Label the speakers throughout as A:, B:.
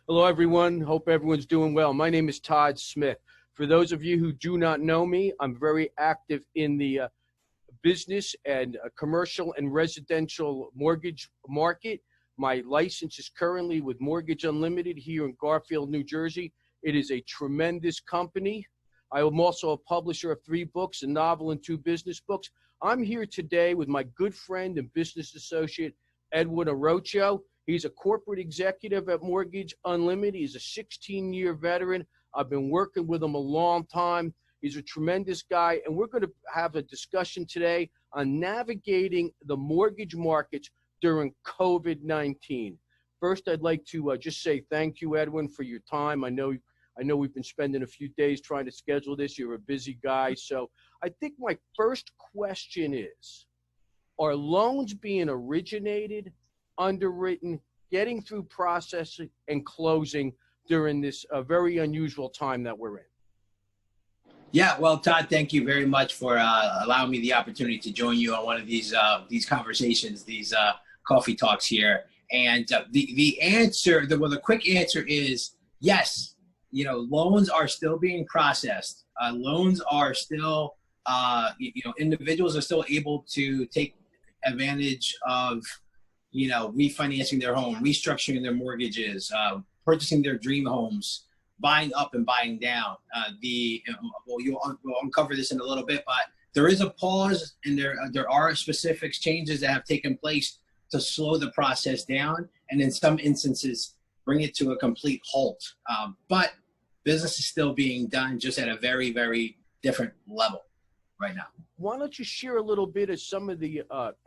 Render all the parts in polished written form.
A: Hello, everyone. Hope everyone's doing well. My name is Todd Smith. For those of you who do not know me, I'm very active in the business and commercial and residential mortgage market. My license is currently with Mortgage Unlimited here in Garfield, New Jersey. It is a tremendous company. I am also a publisher of 3 books, a novel and 2 business books. I'm here today with my good friend and business associate, Edwin Arrocho. He's a corporate executive at Mortgage Unlimited. He's a 16-year veteran. I've been working with him a long time. He's a tremendous guy, and we're going to have a discussion today on navigating the mortgage markets during COVID-19. First, I'd like to just say thank you, Edwin, for your time. I know we've been spending a few days trying to schedule this. You're a busy guy. So I think my first question is, are loans being originated, underwritten, getting through processing and closing during this very unusual time that we're in?
B: Yeah, well, Todd, thank you very much for allowing me the opportunity to join you on one of these conversations, these coffee talks here. And the answer, the quick answer is yes. Loans are still being processed. Loans are still, individuals are still able to take advantage of, refinancing their home, restructuring their mortgages, purchasing their dream homes, buying up and buying down. We'll uncover this in a little bit, but there is a pause, and there are specific changes that have taken place to slow the process down, and in some instances, bring it to a complete halt. But business is still being done, just at a very, very different level right now.
A: Why don't you share a little bit of some of the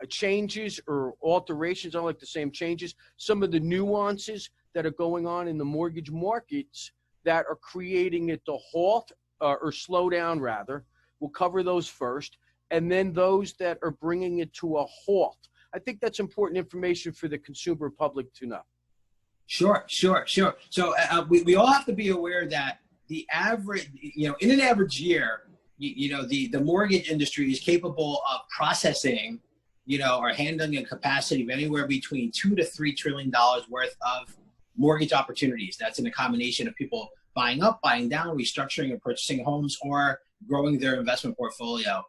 A: changes or alterations, I don't like the same changes, some of the nuances that are going on in the mortgage markets that are creating it to halt or slow down, rather. We'll cover those first, and then those that are bringing it to a halt. I think that's important information for the consumer public to know.
B: Sure. So we all have to be aware that the average, in an average year, the mortgage industry is capable of processing, or handling a capacity of anywhere between $2 to $3 trillion worth of mortgage opportunities. That's in a combination of people buying up, buying down, restructuring and purchasing homes, or growing their investment portfolio.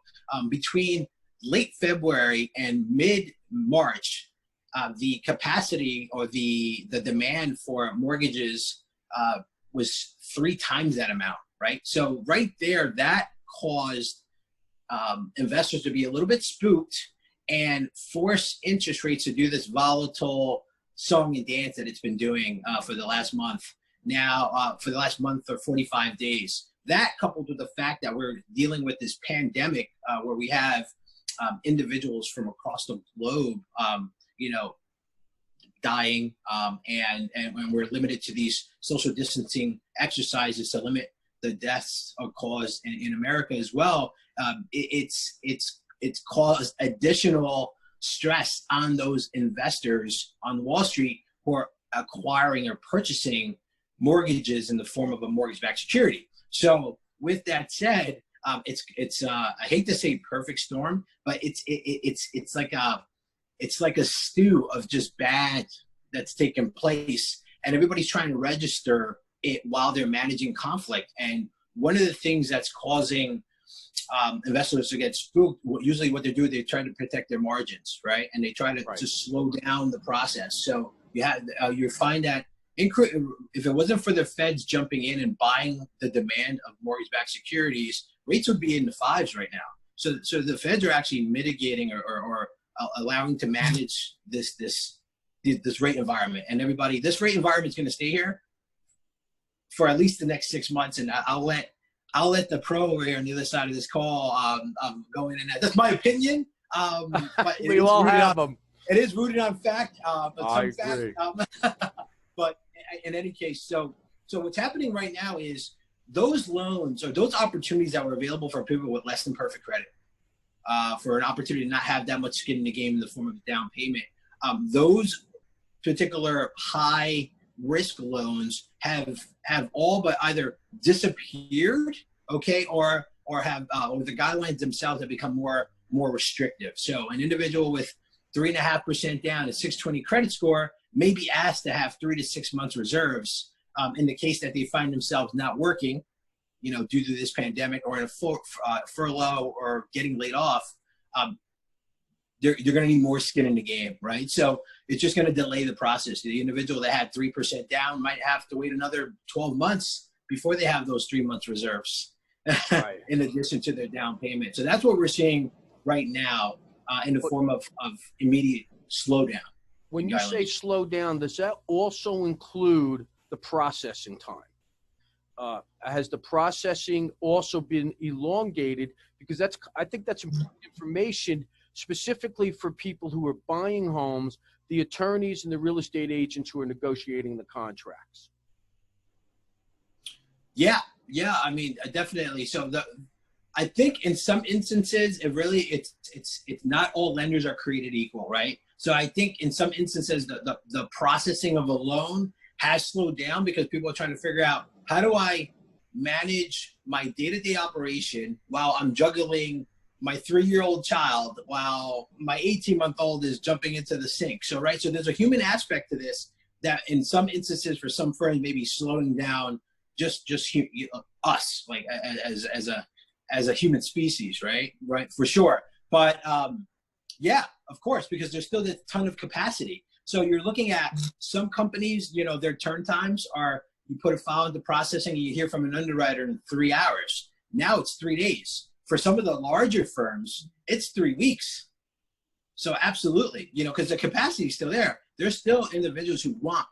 B: Between late February and mid-March, the capacity or the demand for mortgages was 3 times that amount, right? So right there, that caused investors to be a little bit spooked and force interest rates to do this volatile song and dance that it's been doing for the last month. Now, for the last month or 45 days. That, coupled with the fact that we're dealing with this pandemic where we have individuals from across the globe dying, and we're limited to these social distancing exercises to limit the deaths caused in America as well. It's caused additional stress on those investors on Wall Street who are acquiring or purchasing mortgages in the form of a mortgage-backed security. So with that said, it's I hate to say perfect storm, but it's like a stew of just bad that's taken place, and everybody's trying to register it while they're managing conflict. And one of the things that's causing investors to get spooked, usually what they do, they try to protect their margins, right? And they try to slow down the process. So you find that if it wasn't for the feds jumping in and buying the demand of mortgage-backed securities, rates would be in the 5s right now. So the feds are actually mitigating or allowing to manage this rate environment. And everybody, this rate environment is going to stay here for at least the next 6 months. And I'll let the pro over here on the other side of this call go in. And that's my opinion. But
A: we all have them.
B: It is rooted on fact.
A: I agree.
B: But in any case, so what's happening right now is those loans or those opportunities that were available for people with less than perfect credit, for an opportunity to not have that much skin in the game in the form of a down payment, those particular high risk loans have all but either disappeared, okay, or the guidelines themselves have become more restrictive. So an individual with 3.5% down, a 620 credit score may be asked to have 3 to 6 months reserves in the case that they find themselves not working, due to this pandemic, or in a furlough or getting laid off, they're going to need more skin in the game, right? So it's just going to delay the process. The individual that had 3% down might have to wait another 12 months before they have those 3 months reserves, right, in addition to their down payment. So that's what we're seeing right now in the form of immediate slowdown.
A: When you say slow down, does that also include the processing time? Has the processing also been elongated? Because I think that's important information, specifically for people who are buying homes, the attorneys and the real estate agents who are negotiating the contracts. Yeah,
B: I mean, definitely. So I think in some instances, it's not all lenders are created equal, right? So I think in some instances, the processing of a loan has slowed down because people are trying to figure out, how do I manage my day-to-day operation while I'm juggling my 3-year-old child while my 18-month-old is jumping into the sink? So, right. So there's a human aspect to this that in some instances for some firms may be slowing down just us, like as a human species, right? Right. For sure. But yeah, of course, because there's still a ton of capacity. So you're looking at some companies, their turn times are, you put a file into processing and you hear from an underwriter in 3 hours. Now it's 3 days. For some of the larger firms, it's 3 weeks. So absolutely, because the capacity is still there. There's still individuals who want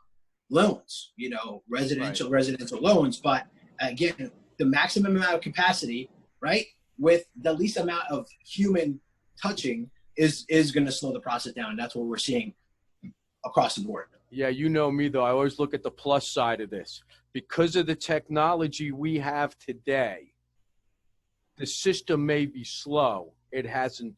B: loans, residential loans. But again, the maximum amount of capacity, right, with the least amount of human touching is going to slow the process down. And that's what we're seeing across the board.
A: Yeah, you know me, though. I always look at the plus side of this. Because of the technology we have today, the system may be slow. It hasn't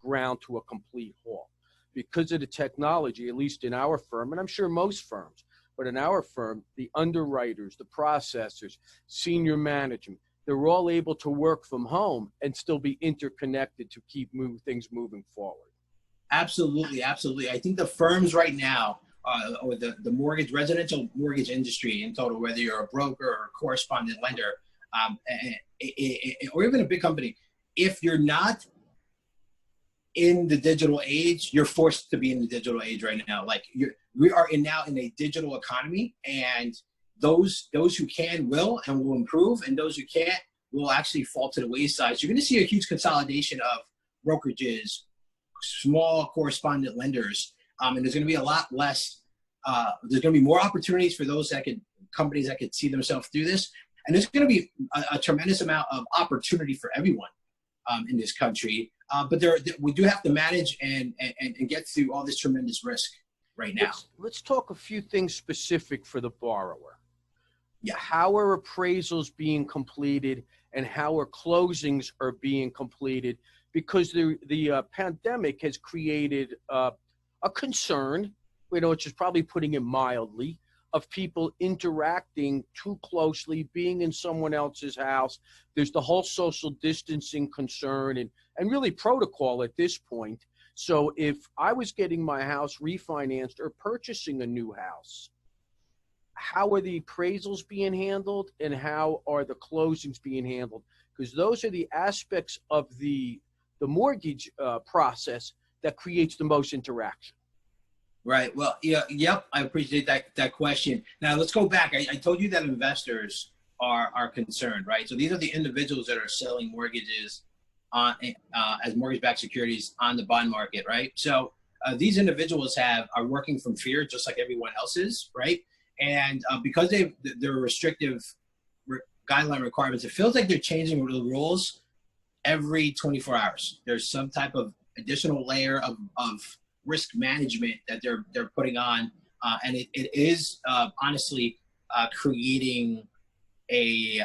A: ground to a complete halt. Because of the technology, at least in our firm, and I'm sure most firms, but in our firm, the underwriters, the processors, senior management, they're all able to work from home and still be interconnected to keep things moving forward.
B: Absolutely. I think the firms right now, or the residential mortgage industry in total, whether you're a broker or a correspondent lender, or even a big company, if you're not in the digital age, you're forced to be in the digital age right now. Like we are now in a digital economy, and those who can will improve, and those who can't will actually fall to the wayside. So you're going to see a huge consolidation of brokerages, small correspondent lenders, and there's going to be a lot less. There's going to be more opportunities for those companies that could see themselves through this, and there's going to be a tremendous amount of opportunity for everyone in this country. But we do have to manage and get through all this tremendous risk right now.
A: Let's talk a few things specific for the borrower.
B: Yeah.
A: How are appraisals being completed, and how are closings are being completed? Because the pandemic has created a concern, which is probably putting it mildly, of people interacting too closely, being in someone else's house. There's the whole social distancing concern and really protocol at this point. So if I was getting my house refinanced or purchasing a new house, how are the appraisals being handled and how are the closings being handled? Because those are the aspects of the mortgage process that creates the most interaction.
B: Right. Well, yeah. Yep. I appreciate that question. Now let's go back. I told you that investors are concerned, right? So these are the individuals that are selling mortgages on as mortgage-backed securities on the bond market, right? So these individuals are working from fear, just like everyone else is, right? And because they're restrictive guideline requirements, it feels like they're changing the rules every 24 hours. There's some type of additional layer of risk management that they're putting on, and it is honestly creating a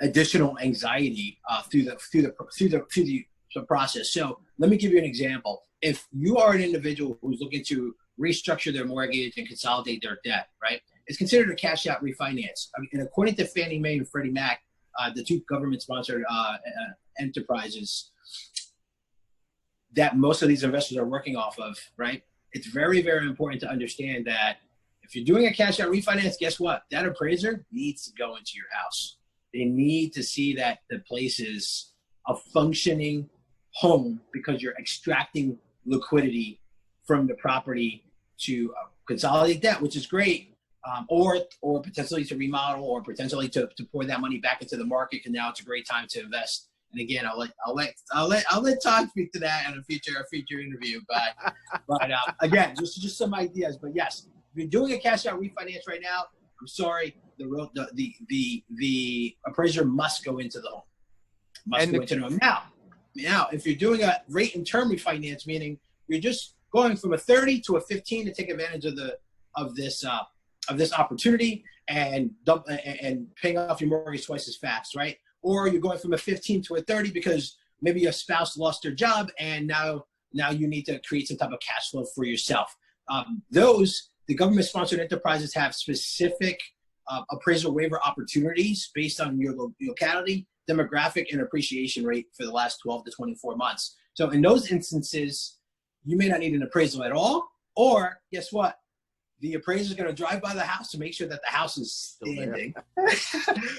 B: additional anxiety through the process. So let me give you an example. If you are an individual who's looking to restructure their mortgage and consolidate their debt, right, it's considered a cash out refinance. I mean, and according to Fannie Mae and Freddie Mac, the two government-sponsored enterprises that most of these investors are working off of, right? It's very, very important to understand that If you're doing a cash out refinance, guess what? That appraiser needs to go into your house. They need to see that the place is a functioning home because you're extracting liquidity from the property to consolidate debt, which is great, or potentially to remodel, or potentially to pour that money back into the market. And now it's a great time to invest. And again, I'll let Todd speak to that in a future interview. But again, just some ideas. But yes, if you're doing a cash out refinance right now, I'm sorry, the appraiser must go into the home. Now, if you're doing a rate and term refinance, meaning you're just going from a 30 to a 15 to take advantage of this opportunity and paying off your mortgage twice as fast, right? Or you're going from a 15 to a 30 because maybe your spouse lost their job and now you need to create some type of cash flow for yourself. The government-sponsored enterprises have specific appraisal waiver opportunities based on your locality, demographic, and appreciation rate for the last 12 to 24 months. So in those instances, you may not need an appraisal at all, or guess what? The appraiser is going to drive by the house to make sure that the house is standing.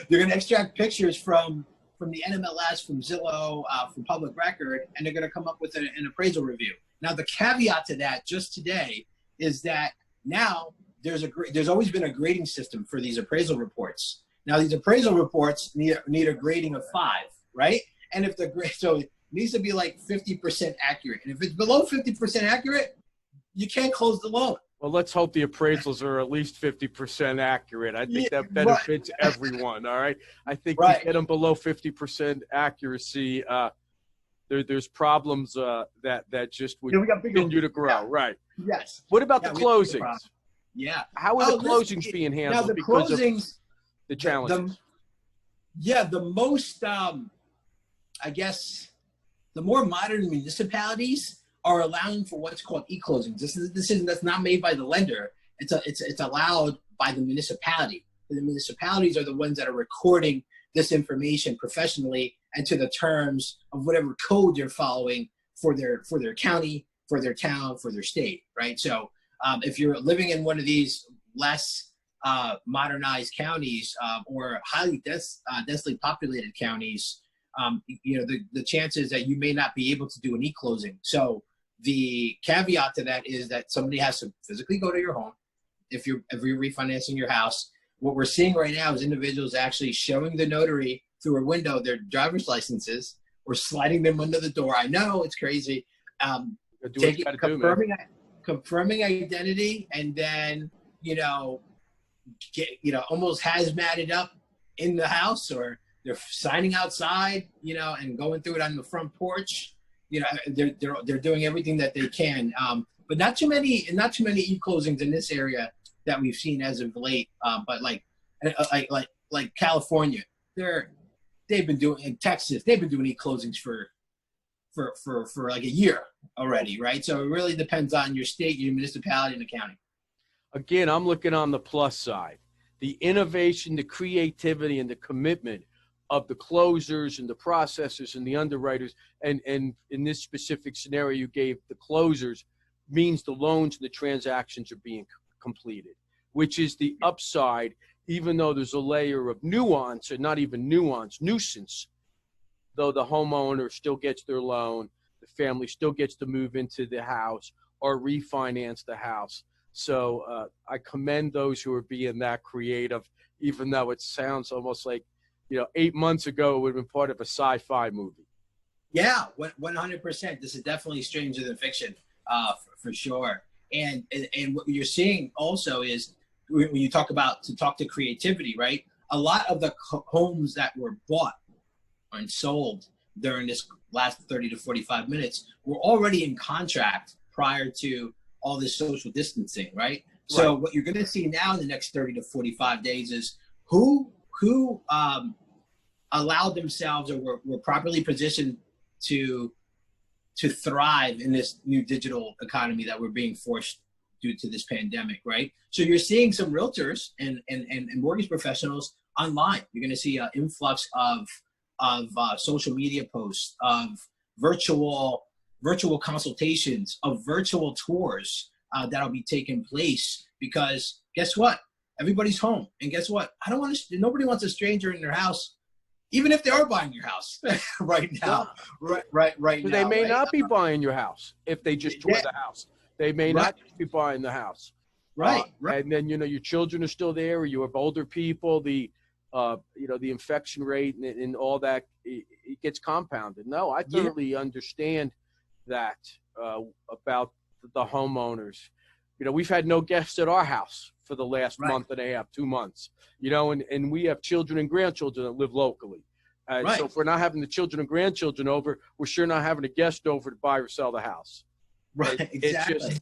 B: They're going to extract pictures from the NMLS, from Zillow, from public record, and they're going to come up with an appraisal review. Now, the caveat to that just today is that now there's always been a grading system for these appraisal reports. Now, these appraisal reports need a grading of 5, right? And if so it needs to be like 50% accurate. And if it's below 50% accurate, you can't close the loan.
A: Well, let's hope the appraisals are at least 50% accurate. I think that benefits everyone, all right? I think to get them below 50% accuracy, there's problems that just would continue to grow, right?
B: Yes.
A: What about the closings? How are the closings being handled because of the challenges?
B: The most, I guess, the more modern municipalities are allowing for what's called e-closings. That's not made by the lender. It's allowed by the municipality. The municipalities are the ones that are recording this information professionally and to the terms of whatever code they're following for their county, for their town, for their state, right? So if you're living in one of these less modernized counties or highly densely populated counties, the chances that you may not be able to do an e-closing. So the caveat to that is that somebody has to physically go to your home. If you're refinancing your house, what we're seeing right now is individuals actually showing the notary through a window their driver's licenses or sliding them under the door. I know it's crazy. Confirming identity, and then almost hazmated up in the house, or they're signing outside, and going through it on the front porch. They're doing everything that they can, but not too many e-closings in this area that we've seen as of late. But like California, they've been doing, in Texas, they've been doing e-closings for like a year already, right? So it really depends on your state, your municipality, and the county.
A: Again, I'm looking on the plus side. The innovation, the creativity, and the commitment of the closers and the processors and the underwriters, and in this specific scenario you gave, the closers, means the loans and the transactions are being completed, which is the upside, even though there's a layer of nuance, or not even nuance, nuisance, though the homeowner still gets their loan, the family still gets to move into the house or refinance the house. So I commend those who are being that creative, even though it sounds almost like, 8 months ago it would have been part of a sci-fi movie.
B: Yeah, 100%. This is definitely stranger than fiction, for sure. And what you're seeing also is, when you talk to creativity, right? A lot of the homes that were bought and sold during this last 30 to 45 minutes were already in contract prior to all this social distancing, right? So what you're going to see now in the next 30 to 45 days is who allowed themselves, or were properly positioned to thrive in this new digital economy that we're being forced due to this pandemic, right? So you're seeing some realtors and mortgage professionals online. You're going to see an influx of social media posts, of virtual consultations, of virtual tours that'll be taking place, because guess what? Everybody's home. And guess what? Nobody wants a stranger in their house, even if they are buying your house right now.
A: No.
B: Right
A: So
B: now.
A: they may not be buying your house if they just tore the house. They may not be buying the house.
B: Right.
A: And then, your children are still there, or you have older people, the infection rate and all that, it gets compounded. No, I totally understand that about the homeowners. We've had no guests at our house for the last month and a half, 2 months, and we have children and grandchildren that live locally. So if we're not having the children and grandchildren over, we're sure not having a guest over to buy or sell the house.
B: Right, exactly.
A: It's just,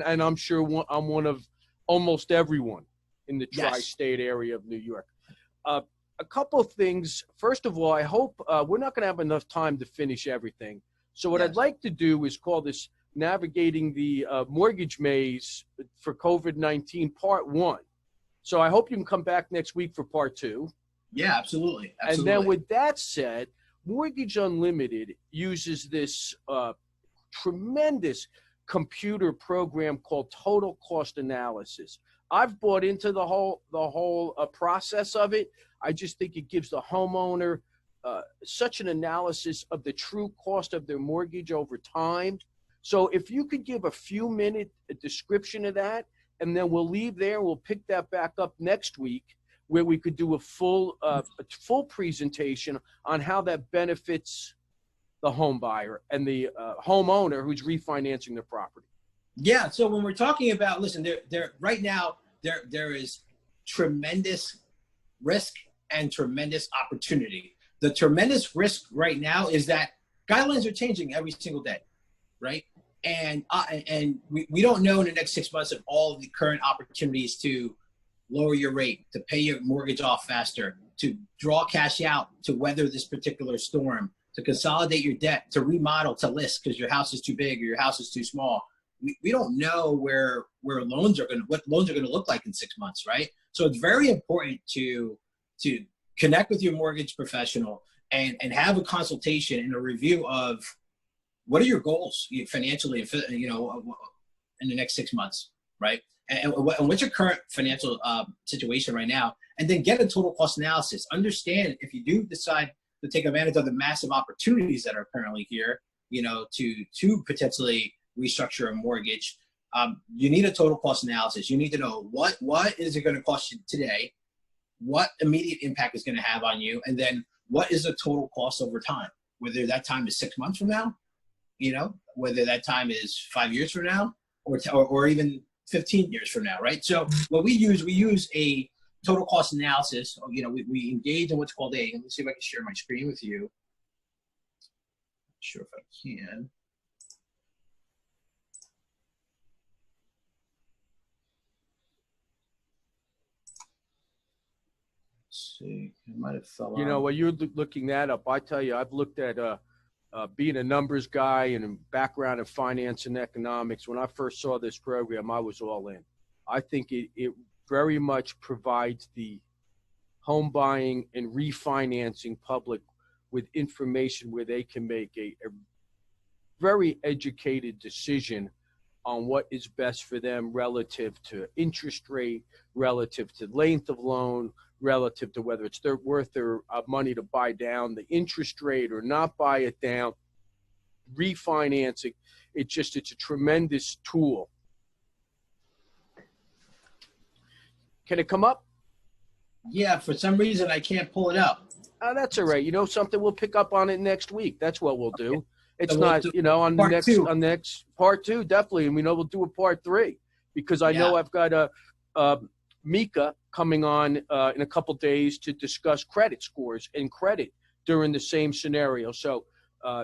A: and I'm sure I'm one of almost everyone in the tri-state area of New York. A couple of things. First of all, I hope we're not going to have enough time to finish everything. So what I'd like to do is call this Navigating the Mortgage Maze for COVID-19 Part 1. So I hope you can come back next week for Part 2.
B: Yeah, absolutely.
A: And then with that said, Mortgage Unlimited uses this tremendous computer program called total cost analysis. I've bought into the whole process of it. I just think it gives the homeowner such an analysis of the true cost of their mortgage over time. So if you could give a few minute description of that, and then we'll leave there, we'll pick that back up next week, where we could do a full presentation on how that benefits the home buyer and the homeowner who's refinancing their property.
B: Yeah. So when we're talking about, listen, there right now there is tremendous risk and tremendous opportunity. The tremendous risk right now is that guidelines are changing every single day, right? And we don't know in the next 6 months of all of the current opportunities to lower your rate, to pay your mortgage off faster, to draw cash out, to weather this particular storm, to consolidate your debt, to remodel, to list because your house is too big or your house is too small. We don't know what loans are going to look like in 6 months, right? So it's very important to connect with your mortgage professional and have a consultation and a review of what are your goals financially, in the next 6 months, right? And what's your current financial situation right now? And then get a total cost analysis. Understand if you do decide to take advantage of the massive opportunities that are currently here, to potentially restructure a mortgage, you need a total cost analysis. You need to know what is it going to cost you today, what immediate impact is going to have on you, and then what is the total cost over time, whether that time is 6 months from now, whether that time is 5 years from now, or even 15 years from now, right? So what we use a total cost analysis. We engage in what's called let me see if I can share my screen with you. Not sure if I can. Let's see, I might have fell out.
A: While you're looking that up, I tell you, I've looked at being a numbers guy and a background in finance and economics. When I first saw this program, I was all in. I think it very much provides the home buying and refinancing public with information where they can make a very educated decision on what is best for them relative to interest rate, relative to length of loan, relative to whether it's worth their money to buy down the interest rate or not buy it down. Refinancing, it's a tremendous tool. Can it come up?
B: Yeah, for some reason I can't pull it up.
A: That's all right. Something, we'll pick up on it next week. That's what we'll do.
B: Okay.
A: It's
B: so
A: not, on the next part 2, definitely. And we'll do a part 3 because I know I've got Mika coming on in a couple days to discuss credit scores and credit during the same scenario. So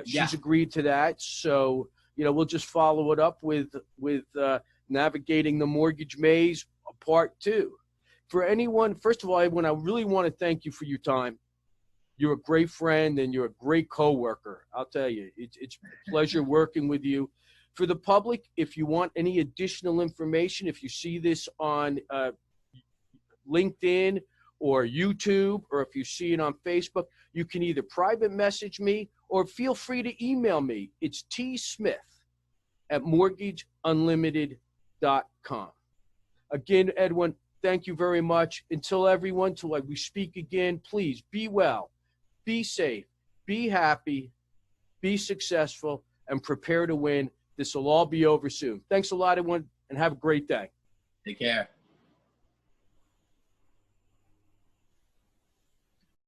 A: she's agreed to that. So, we'll just follow it up with Navigating the Mortgage Maze part 2. For anyone, first of all, everyone, I really want to thank you for your time. You're a great friend and you're a great coworker. I'll tell you, it's a pleasure working with you. For the public, if you want any additional information, if you see this on LinkedIn or YouTube, or if you see it on Facebook, you can either private message me or feel free to email me. It's tsmith@mortgageunlimited.com. Again, Edwin, thank you very much. Until everyone, till we speak again, please be well, be safe, be happy, be successful, and prepare to win. This will all be over soon. Thanks a lot, everyone, and have a great day.
B: Take care.